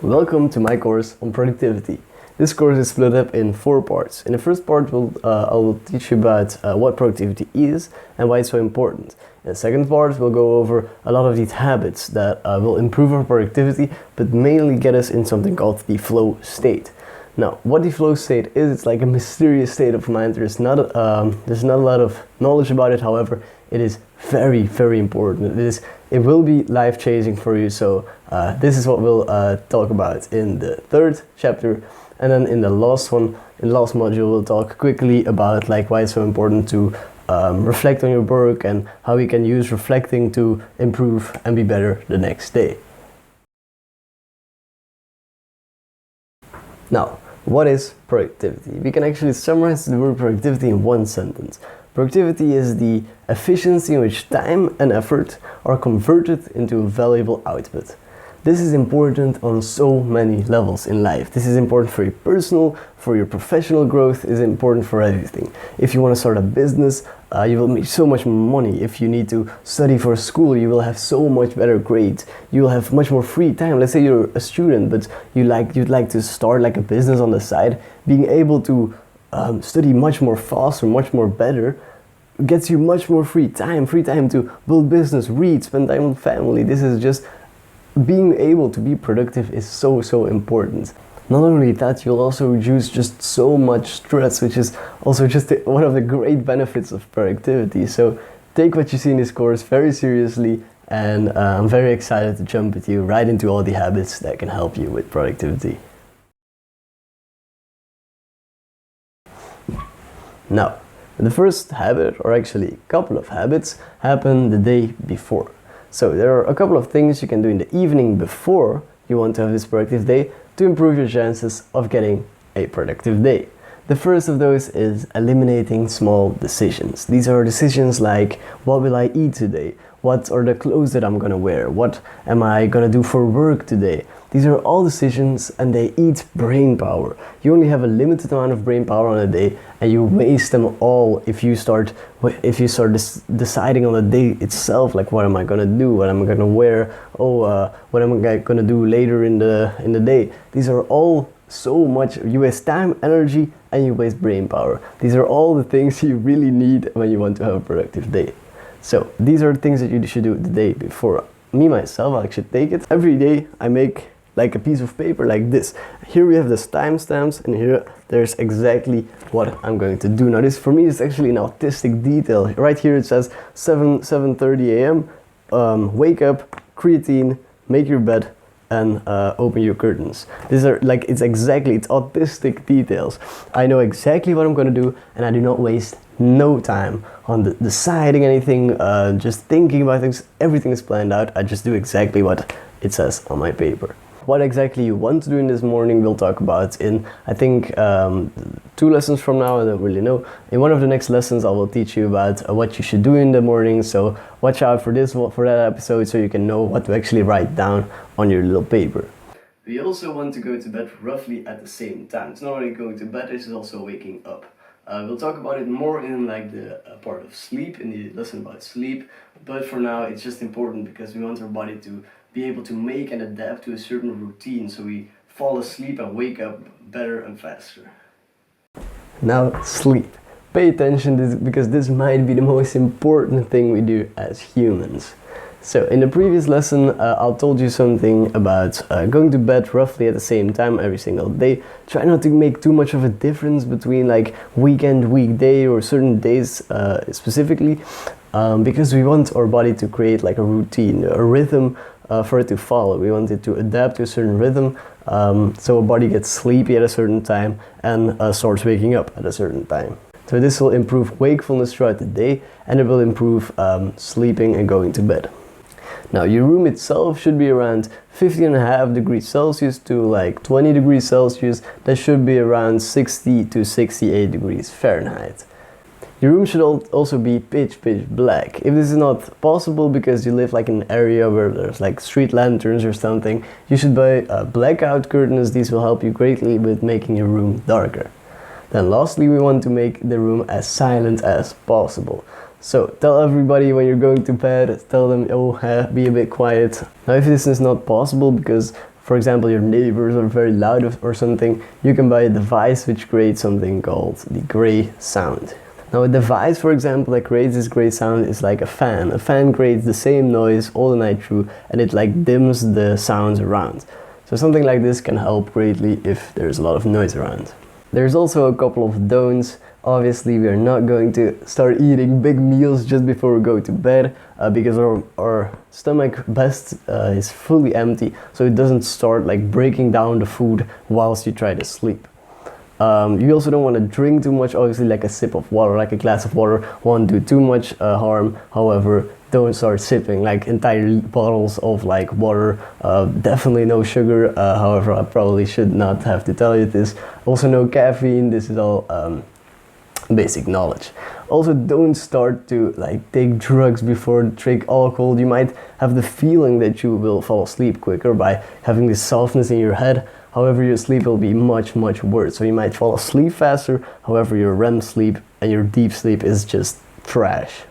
Welcome to my course on productivity. This course is split up in 4 parts. In the first part, I will teach you about what productivity is and why it's so important. In the second part, we'll go over a lot of these habits that will improve our productivity, but mainly get us in something called the flow state. Now, what the flow state is, it's like a mysterious state of mind. There's not a lot of knowledge about it. However, it is very, very important. It will be life-changing for you. So this is what we'll talk about in the third chapter, and then in the last module, we'll talk quickly about why it's so important to reflect on your work and how you can use reflecting to improve and be better the next day. Now, what is productivity? We can actually summarize the word productivity in one sentence. Productivity is the efficiency in which time and effort are converted into a valuable output. This is important on so many levels in life. This is important for your personal, for your professional growth. It's important for everything. If you want to start a business, you will make so much more money. If you need to study for school, you will have so much better grades. You will have much more free time. Let's say you're a student, but you'd like to start a business on the side. Being able to study much more faster, much more better, gets you much more free time to build business, read, spend time with family. This is just being able to be productive is so important. Not only that, you'll also reduce just so much stress, which is also just one of the great benefits of productivity. So take what you see in this course very seriously, and I'm very excited to jump with you right into all the habits that can help you with productivity. Now, the first habit, or actually a couple of habits, happen the day before. So there are a couple of things you can do in the evening before you want to have this productive day to improve your chances of getting a productive day. The first of those is eliminating small decisions. These are decisions like, what will I eat today? What are the clothes that I'm gonna wear? What am I gonna do for work today? These are all decisions, and they eat brain power. You only have a limited amount of brain power on a day, and you waste them all if you start deciding on the day itself, what am I gonna do? What am I gonna wear? What am I gonna do later in the day? These are all so much. You waste time, energy, and you waste brain power. These are all the things you really need when you want to have a productive day. So these are the things that you should do the day before. Me myself, I should take it every day. I make a piece of paper like this. Here we have the timestamps, and here there's exactly what I'm going to do. Now this for me is actually an autistic detail. Right here it says 7:30 a.m. Wake up, creatine, make your bed, and open your curtains. These are it's autistic details. I know exactly what I'm gonna do, and I do not waste no time on deciding anything, just thinking about things. Everything is planned out. I just do exactly what it says on my paper. What exactly you want to do in this morning, we'll talk about in, I think, 2 lessons from now. I don't really know. In one of the next lessons, I will teach you about what you should do in the morning. So watch out for that episode, so you can know what to actually write down on your little paper. We also want to go to bed roughly at the same time. It's not only going to bed, it's also waking up. We'll talk about it more in the part of sleep, in the lesson about sleep. But for now, it's just important because we want our body to be able to make and adapt to a certain routine, so we fall asleep and wake up better and faster. Now, sleep. Pay attention because this might be the most important thing we do as humans. So in the previous lesson, I told you something about going to bed roughly at the same time every single day. Try not to make too much of a difference between weekend, weekday, or certain days specifically, because we want our body to create a routine, a rhythm for it to follow. We want it to adapt to a certain rhythm, so our body gets sleepy at a certain time and starts waking up at a certain time. So this will improve wakefulness throughout the day, and it will improve sleeping and going to bed. Now, your room itself should be around 15.5 degrees Celsius to 20 degrees Celsius. That should be around 60 to 68 degrees Fahrenheit. Your room should also be pitch black. If this is not possible because you live in an area where there's street lanterns or something, you should buy blackout curtains. These will help you greatly with making your room darker. Then lastly, we want to make the room as silent as possible. So tell everybody when you're going to bed, tell them, be a bit quiet. Now if this is not possible because for example, your neighbors are very loud or something, you can buy a device which creates something called the gray sound. Now a device, for example, that creates this gray sound is like a fan. A fan creates the same noise all the night through, and it like dims the sounds around. So something like this can help greatly if there's a lot of noise around. There's also a couple of don'ts. Obviously, we are not going to start eating big meals just before we go to bed because our stomach best is fully empty, so it doesn't start like breaking down the food whilst you try to sleep. You also don't want to drink too much. Obviously, like a sip of water, like a glass of water, won't do too much harm. However, don't start sipping like entire bottles of like water. Definitely no sugar. However, I probably should not have to tell you this. Also, no caffeine. This is all basic knowledge. Also, don't start to like take drugs before drink alcohol. You might have the feeling that you will fall asleep quicker by having this softness in your head. However, your sleep will be much worse. So you might fall asleep faster. However, your REM sleep and your deep sleep is just trash.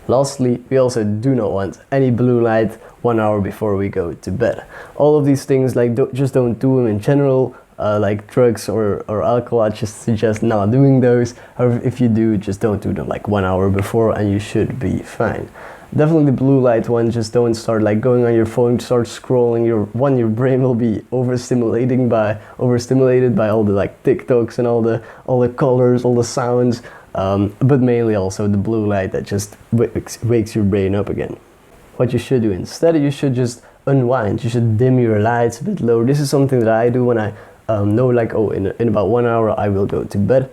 Lastly, we also do not want any blue light 1 hour before we go to bed. All of these things, like just don't do them in general. Like drugs or alcohol, I just suggest not doing those. However, if you do, just don't do them like 1 hour before and you should be fine. Definitely the blue light one, just don't start like going on your phone, start scrolling. Your brain will be overstimulated by all the like TikToks and all the colors, all the sounds, but mainly also the blue light that just wakes your brain up again. What you should do instead, you should just unwind. You should dim your lights a bit lower. This is something that I do when I know like, oh, in about 1 hour I will go to bed.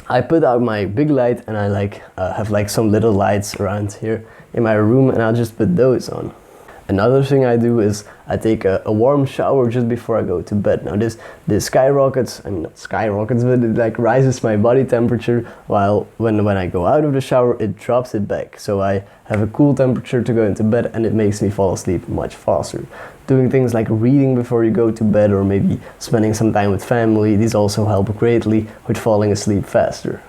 I put out my big light and I like have like some little lights around here in my room, and I'll just put those on. Another thing I do is I take a warm shower just before I go to bed. Now this skyrockets, I mean not skyrockets, but it like rises my body temperature, while when I go out of the shower it drops it back. So I have a cool temperature to go into bed and it makes me fall asleep much faster. Doing things like reading before you go to bed or maybe spending some time with family, these also help greatly with falling asleep faster.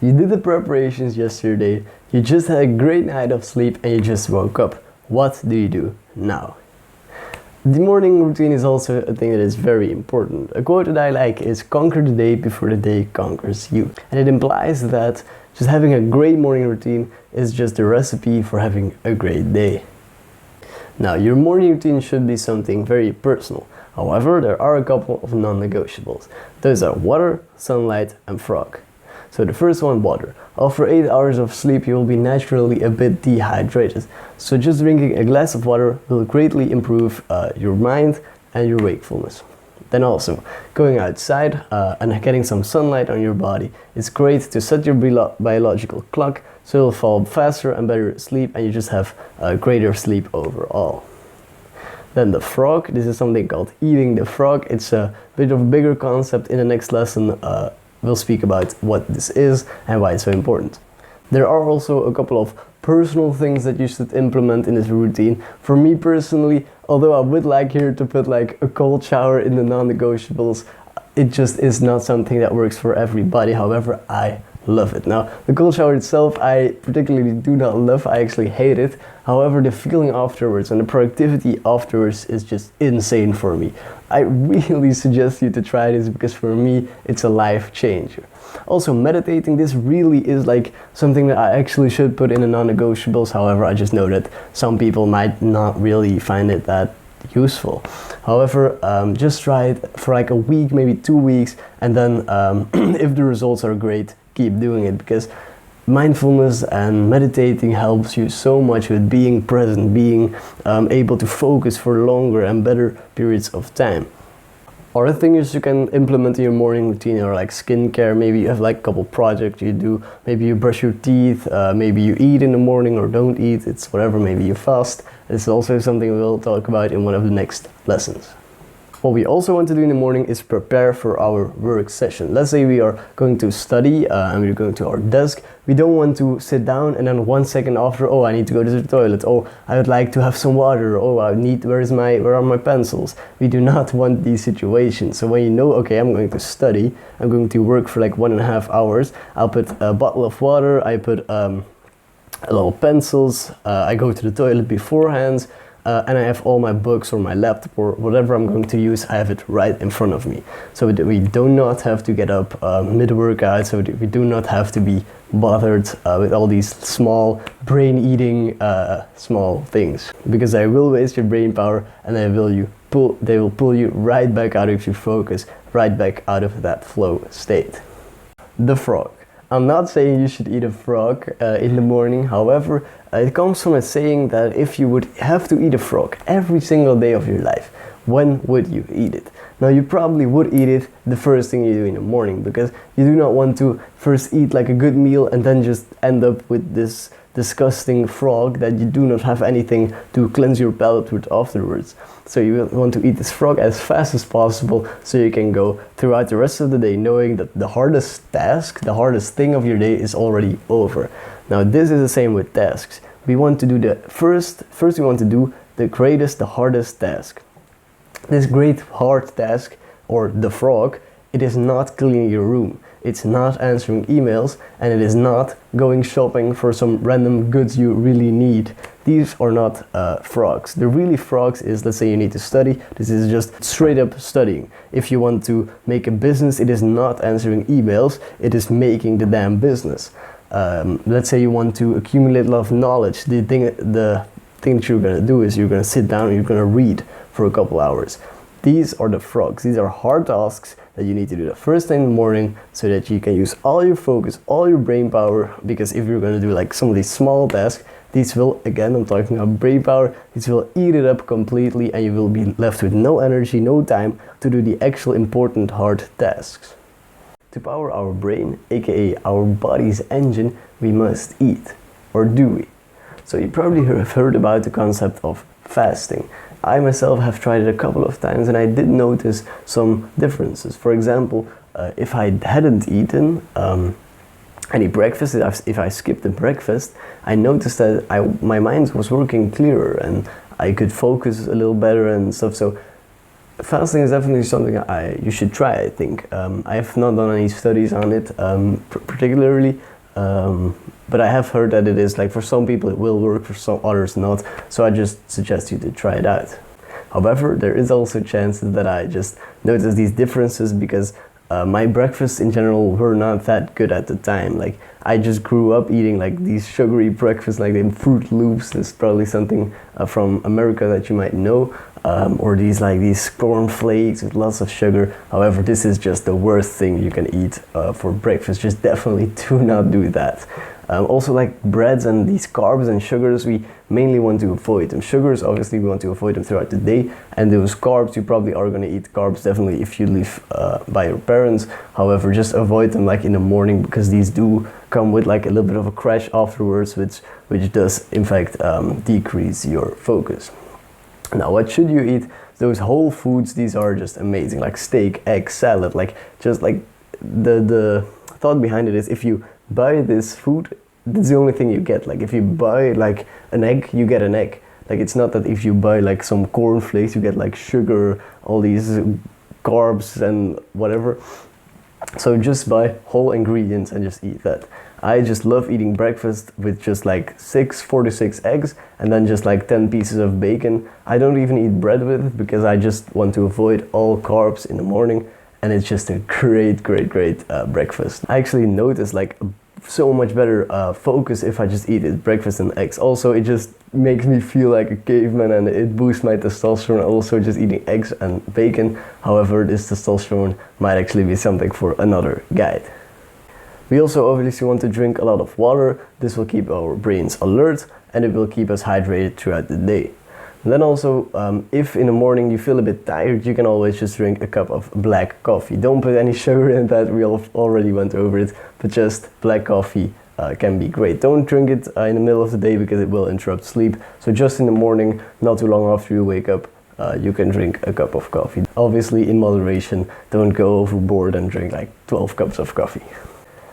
You did the preparations yesterday, you just had a great night of sleep and you just woke up. What do you do now? The morning routine is also a thing that is very important. A quote that I like is "conquer the day before the day conquers you." And it implies that just having a great morning routine is just a recipe for having a great day. Now, your morning routine should be something very personal. However, there are a couple of non-negotiables. Those are water, sunlight, and frog. So the first one, water. After 8 hours of sleep, you will be naturally a bit dehydrated. So just drinking a glass of water will greatly improve your mind and your wakefulness. Then also, going outside and getting some sunlight on your body. It's great to set your biological clock so you'll fall faster and better asleep and you just have greater sleep overall. Then the frog, this is something called eating the frog. It's a bit of a bigger concept. In the next lesson, we'll speak about what this is and why it's so important. There are also a couple of personal things that you should implement in this routine. For me personally, although I would like here to put like a cold shower in the non-negotiables, it just is not something that works for everybody. However, I love it. Now, the cold shower itself, I particularly do not love. I actually hate it. However, the feeling afterwards and the productivity afterwards is just insane for me. I really suggest you to try this because for me, it's a life changer. Also, meditating, this really is like something that I actually should put in the non-negotiables. However, I just know that some people might not really find it that useful. However, just try it for like a week, maybe 2 weeks, and then if the results are great, keep doing it, because mindfulness and meditating helps you so much with being present, being able to focus for longer and better periods of time. Other things you can implement in your morning routine are like skincare. Maybe you have like a couple projects you do. Maybe you brush your teeth, maybe you eat in the morning or don't eat, it's whatever, maybe you fast. This is also something we'll talk about in one of the next lessons. What we also want to do in the morning is prepare for our work session. Let's say we are going to study and we're going to our desk. We don't want to sit down and then 1 second after, oh, I need to go to the toilet. Oh, I would like to have some water. Oh, where are my pencils? We do not want these situations. So when you know, okay, I'm going to study, I'm going to work for like 1.5 hours, I'll put a bottle of water, I put a little pencils, I go to the toilet beforehand. and I have all my books or my laptop or whatever I'm going to use, I have it right in front of me. So we do not have to get up mid-workout, so we do not have to be bothered with all these small brain-eating small things. Because they will waste your brain power, and they will pull you right back out of your focus, right back out of that flow state. The frog. I'm not saying you should eat a frog in the morning, however, it comes from a saying that if you would have to eat a frog every single day of your life, when would you eat it? Now, you probably would eat it the first thing you do in the morning, because you do not want to first eat like a good meal and then just end up with this disgusting frog that you do not have anything to cleanse your palate with afterwards. So you want to eat this frog as fast as possible, so you can go throughout the rest of the day knowing that the hardest task, the hardest thing of your day is already over. Now, this is the same with tasks. We want to do the first we want to do the greatest, the hardest task. This great hard task, or the frog, it is not cleaning your room, it's not answering emails, and it is not going shopping for some random goods you really need. These are not frogs. The really frogs is, let's say you need to study, this is just straight up studying. If you want to make a business, it is not answering emails, it is making the damn business. Let's say you want to accumulate a lot of knowledge, the thing that you're going to do is you're going to sit down and you're going to read for a couple hours. These are the frogs. These are hard tasks that you need to do the first thing in the morning, so that you can use all your focus, all your brain power, because if you're going to do like some of these small tasks, these will, again, I'm talking about brain power, these will eat it up completely, and you will be left with no energy, no time to do the actual important hard tasks. To power our brain, aka our body's engine, we must eat. Or do we? So you probably have heard about the concept of fasting. I myself have tried it a couple of times, and I did notice some differences. For example, if I hadn't eaten any breakfast, if I skipped the breakfast, I noticed that my mind was working clearer and I could focus a little better and stuff. So fasting is definitely something you should try, I think. I have not done any studies on it particularly, but I have heard that it is, like, for some people it will work, for some others not, so I just suggest you to try it out. However, there is also chances that I just notice these differences because my breakfasts in general were not that good at the time. Like, I just grew up eating like these sugary breakfasts, like the Fruit Loops. This is probably something from America that you might know, or these corn flakes with lots of sugar. However, this is just the worst thing you can eat for breakfast. Just definitely do not do that. Also, like breads and these carbs and sugars, we mainly want to avoid them. Sugars, obviously, we want to avoid them throughout the day, and those carbs, you probably are going to eat carbs definitely if you live by your parents. However, just avoid them like in the morning, because these do come with like a little bit of a crash afterwards, which does in fact decrease your focus. Now, what should you eat? Those whole foods, these are just amazing, like steak, egg, salad, like just like the thought behind it is, if you buy this food, that's the only thing you get. Like, if you buy like an egg, you get an egg. Like, it's not that if you buy like some cornflakes, you get like sugar, all these carbs and whatever. So just buy whole ingredients and just eat that. I just love eating breakfast with just like 4 to 6 eggs and then just like 10 pieces of bacon. I don't even eat bread with it because I just want to avoid all carbs in the morning, and it's just a great breakfast. I actually notice like so much better focus if I just eat it breakfast and eggs. Also, it just makes me feel like a caveman, and it boosts my testosterone, also just eating eggs and bacon. However, this testosterone might actually be something for another guide. We also obviously want to drink a lot of water. This will keep our brains alert, and it will keep us hydrated throughout the day. And then also, if in the morning you feel a bit tired, you can always just drink a cup of black coffee. Don't put any sugar in that, we already went over it, but just black coffee can be great. Don't drink it in the middle of the day because it will interrupt sleep. So just in the morning, not too long after you wake up, you can drink a cup of coffee. Obviously in moderation, don't go overboard and drink like 12 cups of coffee.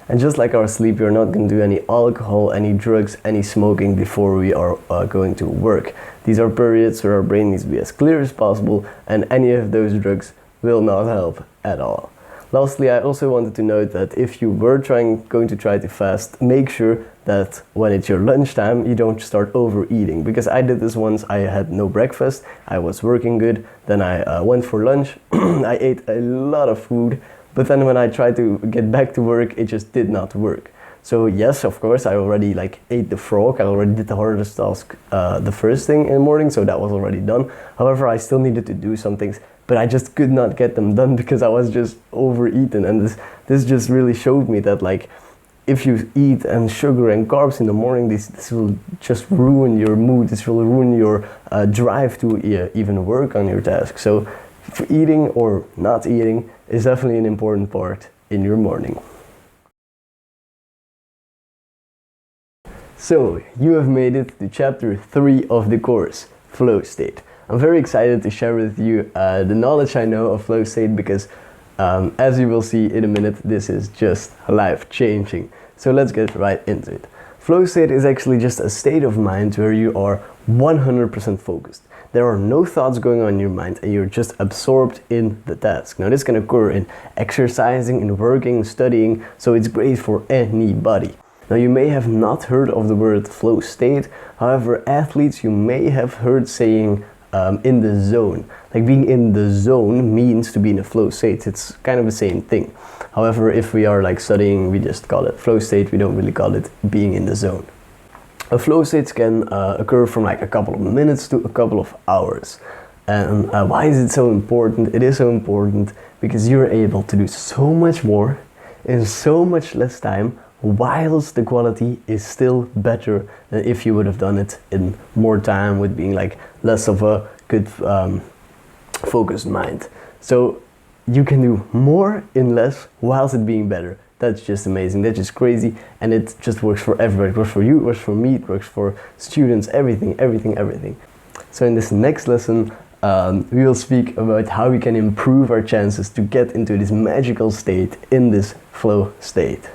And just like our sleep, we're not going to do any alcohol, any drugs, any smoking before we are going to work. These are periods where our brain needs to be as clear as possible, and any of those drugs will not help at all. Lastly, I also wanted to note that if you were going to try to fast, make sure that when it's your lunchtime, you don't start overeating. Because I did this once. I had no breakfast, I was working good, then I went for lunch, I ate a lot of food, but then when I tried to get back to work, it just did not work. So yes, of course, I already ate the frog. I already did the hardest task the first thing in the morning, so that was already done. However, I still needed to do some things, but I just could not get them done because I was just overeaten. And this just really showed me that if you eat and sugar and carbs in the morning, this will just ruin your mood. This will ruin your drive to even work on your task. So eating or not eating is definitely an important part in your morning. So, you have made it to chapter 3 of the course, flow state. I'm very excited to share with you the knowledge I know of flow state because as you will see in a minute, this is just life-changing. So let's get right into it. Flow state is actually just a state of mind where you are 100% focused. There are no thoughts going on in your mind and you're just absorbed in the task. Now this can occur in exercising, in working, studying, so it's great for anybody. Now you may have not heard of the word flow state, however athletes you may have heard saying in the zone. Being in the zone means to be in a flow state, it's kind of the same thing. However, if we are studying, we just call it flow state, we don't really call it being in the zone. A flow state can occur from a couple of minutes to a couple of hours. And why is it so important? It is so important because you're able to do so much more in so much less time, whilst the quality is still better than if you would have done it in more time with being less of a good focused mind. So you can do more in less whilst it being better. That's just amazing, that's just crazy, and it just works for everybody. It works for you, it works for me, it works for students, everything. So in this next lesson, we will speak about how we can improve our chances to get into this magical state in this flow state.